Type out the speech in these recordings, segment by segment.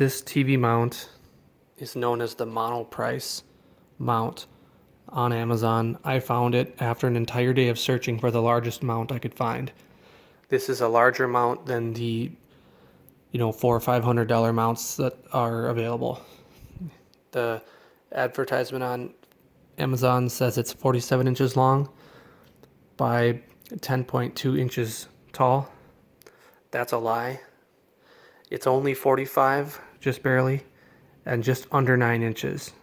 This TV mount is known as the Monoprice mount on Amazon. I found it after an entire day of searching for the largest mount I could find. This is a larger mount than the $400 or $500 mounts that are available. The advertisement on Amazon says it's 47 inches long by 10.2 inches tall. That's a lie. It's only 45, just barely, and just under 9 inches.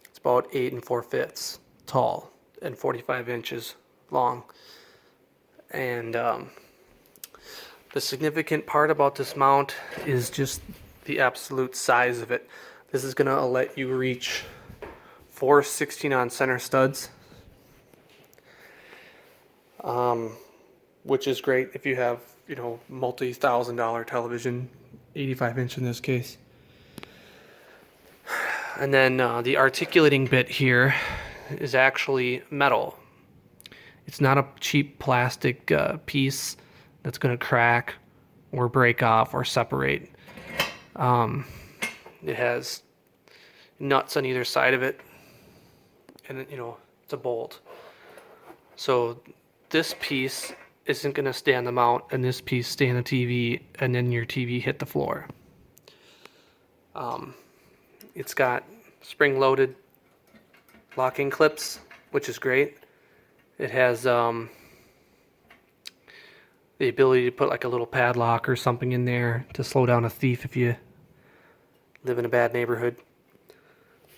It's about 8 4/5 tall and 45 inches long. And the significant part about this mount is just the absolute size of it. This is gonna let you reach 4 16-on center studs, which is great if you have, multi-$1,000 television, 85-inch in this case. And then the articulating bit here is actually metal. It's not a cheap plastic piece that's going to crack or break off or separate. It has nuts on either side of it, and it's a bolt. So this piece isn't going to stay on the mount, and this piece stay on the TV, and then your TV hit the floor. It's got spring-loaded locking clips, which is great. It has the ability to put like a little padlock or something in there to slow down a thief if you live in a bad neighborhood.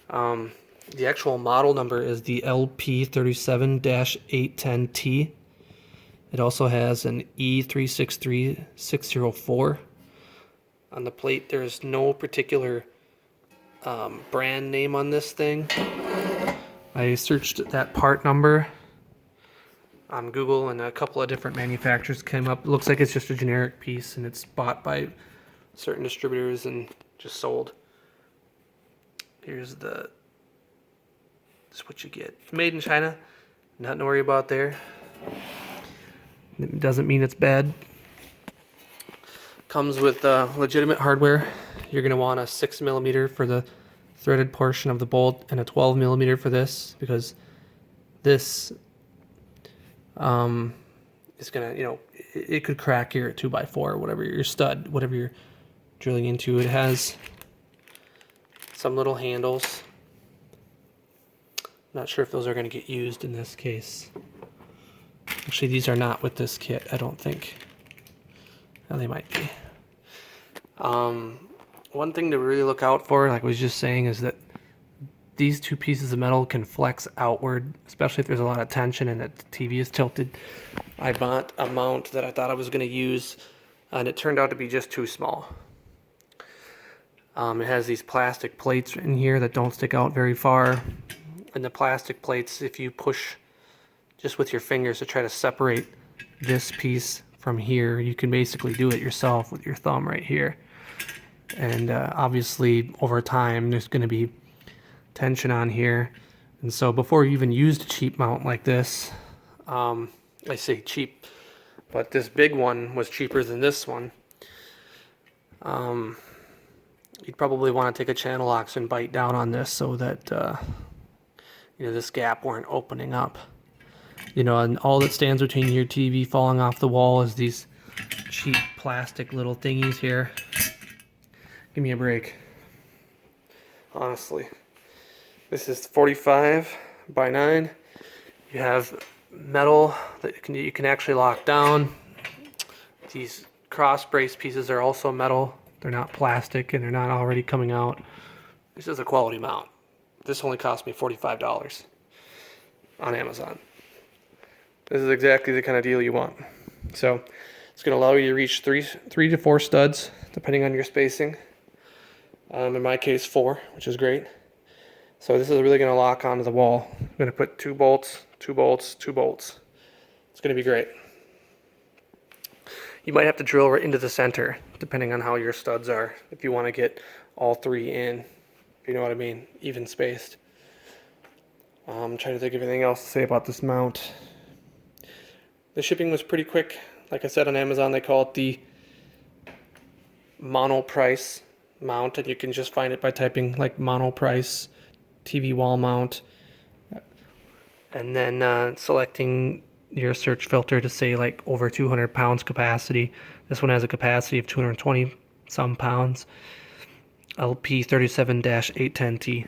The actual model number is the LP37-810T. It also has an E363604. On the plate, there's no particular brand name on this thing. I searched that part number on Google, and a couple of different manufacturers came up. It looks like it's just a generic piece, and it's bought by certain distributors and just sold. Here's this is what you get. Made in China. Nothing to worry about there. It doesn't mean it's bad. Comes with legitimate hardware. You're going to want a 6mm for the threaded portion of the bolt and a 12mm for this, because this is going to, it could crack your 2x4, whatever your stud, whatever you're drilling into. It has some little handles. Not sure if those are going to get used in this case. Actually, these are not with this kit, I don't think. Oh, they might be. One thing to really look out for, like I was just saying, is that these two pieces of metal can flex outward, especially if there's a lot of tension and the TV is tilted. I bought a mount that I thought I was going to use, and it turned out to be just too small. It has these plastic plates in here that don't stick out very far. And the plastic plates, if you push just with your fingers to try to separate this piece from here, you can basically do it yourself with your thumb right here. And obviously over time there's going to be tension on here, and so before you even used a cheap mount like this, I say cheap, but this big one was cheaper than this one, you'd probably want to take a channel locks and bite down on this so that this gap weren't opening up. And all that stands between your TV falling off the wall is these cheap plastic little thingies here. Give me a break. Honestly. This is 45 by 9. You have metal that you can actually lock down. These cross brace pieces are also metal. They're not plastic, and they're not already coming out. This is a quality mount. This only cost me $45 on Amazon. This is exactly the kind of deal you want. So it's going to allow you to reach three to 4 studs, depending on your spacing. In my case, 4, which is great. So this is really going to lock onto the wall. I'm going to put 2 bolts, 2 bolts, 2 bolts. It's going to be great. You might have to drill right into the center, depending on how your studs are, if you want to get all 3 in, if you know what I mean, even spaced. I'm trying to think of anything else to say about this mount. The shipping was pretty quick. Like I said, on Amazon they call it the Monoprice mount, and you can just find it by typing like Monoprice TV wall mount, and then selecting your search filter to say like over 200 pounds capacity. This one has a capacity of 220 some pounds. LP 37-810T.